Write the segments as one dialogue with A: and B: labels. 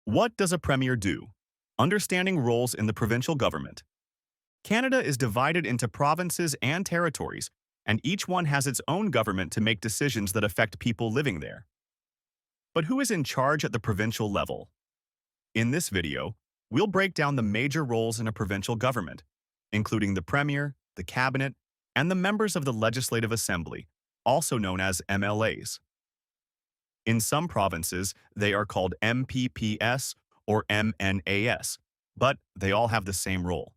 A: What does a premier do? Understanding roles in the provincial government. Canada is divided into provinces and territories, and each one has its own government to make decisions that affect people living there. But who is in charge at the provincial level? In this video, we'll break down the major roles in a provincial government, including the premier, the cabinet, and the members of the Legislative Assembly, also known as MLAs. In some provinces, they are called MPPs or MNAs, but they all have the same role.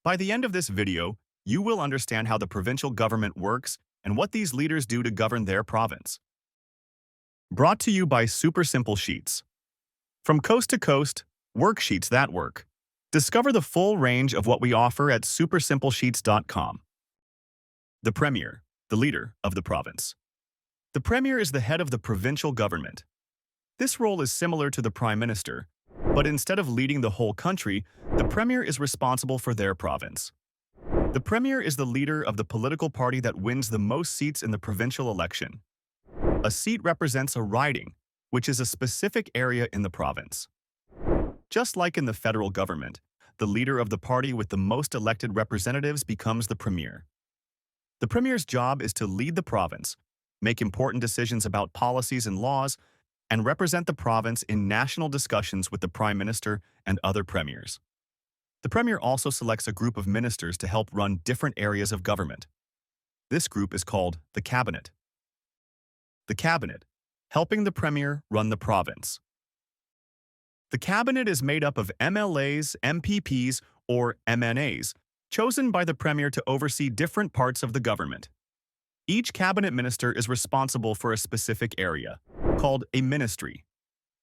A: By the end of this video, you will understand how the provincial government works and what these leaders do to govern their province. Brought to you by Super Simple Sheets. From coast to coast, worksheets that work. Discover the full range of what we offer at supersimplesheets.com. The Premier, the leader of the province. The Premier is the head of the provincial government. This role is similar to the Prime Minister, but instead of leading the whole country, the Premier is responsible for their province. The Premier is the leader of the political party that wins the most seats in the provincial election. A seat represents a riding, which is a specific area in the province. Just like in the federal government, the leader of the party with the most elected representatives becomes the Premier. The Premier's job is to lead the province, make important decisions about policies and laws, and represent the province in national discussions with the Prime Minister and other premiers. The Premier also selects a group of ministers to help run different areas of government. This group is called the Cabinet. The Cabinet, helping the Premier run the province. The Cabinet is made up of MLAs, MPPs, or MNAs, chosen by the Premier to oversee different parts of the government. Each cabinet minister is responsible for a specific area, called a ministry.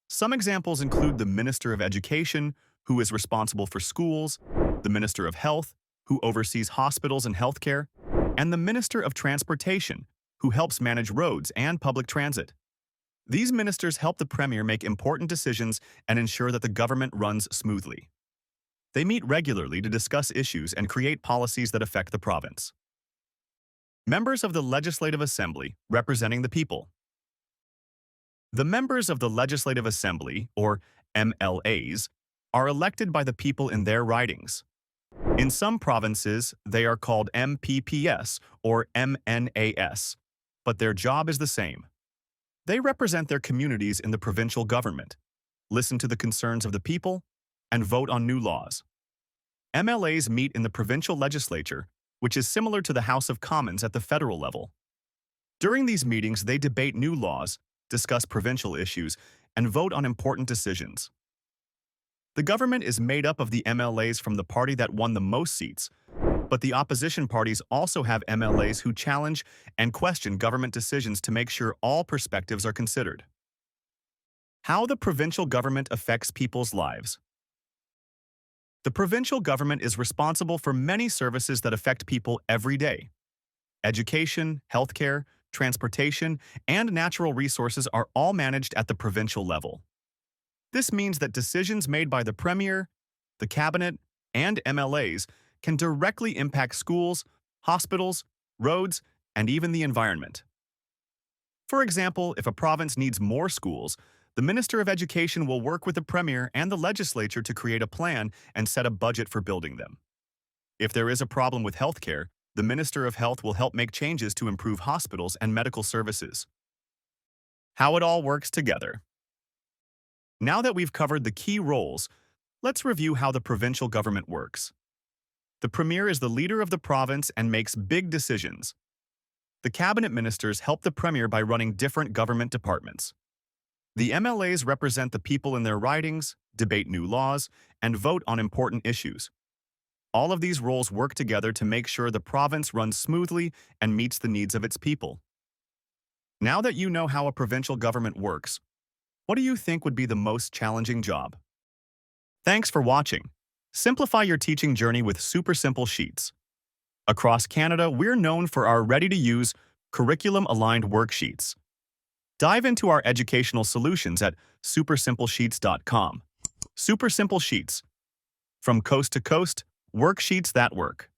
A: Some examples include the Minister of Education, who is responsible for schools, the Minister of Health, who oversees hospitals and healthcare, and the Minister of Transportation, who helps manage roads and public transit. These ministers help the Premier make important decisions and ensure that the government runs smoothly. They meet regularly to discuss issues and create policies that affect the province. Members of the Legislative Assembly representing the people. The members of the Legislative Assembly, or MLAs, are elected by the people in their ridings. In some provinces, they are called MPPs or MNAs, but their job is the same. They represent their communities in the provincial government, listen to the concerns of the people, and vote on new laws. MLAs meet in the provincial legislature, which is similar to the House of Commons at the federal level. During these meetings, they debate new laws, discuss provincial issues, and vote on important decisions. The government is made up of the MLAs from the party that won the most seats, but the opposition parties also have MLAs who challenge and question government decisions to make sure all perspectives are considered. How the provincial government affects people's lives. The provincial government is responsible for many services that affect people every day. Education, healthcare, transportation, and natural resources are all managed at the provincial level. This means that decisions made by the Premier, the Cabinet, and MLAs can directly impact schools, hospitals, roads, and even the environment. For example, if a province needs more schools, the Minister of Education will work with the Premier and the legislature to create a plan and set a budget for building them. If there is a problem with healthcare, the Minister of Health will help make changes to improve hospitals and medical services. How it all works together. Now that we've covered the key roles, let's review how the provincial government works. The Premier is the leader of the province and makes big decisions. The cabinet ministers help the Premier by running different government departments. The MLAs represent the people in their ridings, debate new laws, and vote on important issues. All of these roles work together to make sure the province runs smoothly and meets the needs of its people. Now that you know how a provincial government works, what do you think would be the most challenging job? Thanks for watching. Simplify your teaching journey with Super Simple Sheets. Across Canada, we're known for our ready-to-use, curriculum-aligned worksheets. Dive into our educational solutions at supersimplesheets.com. Super Simple Sheets. From coast to coast, worksheets that work.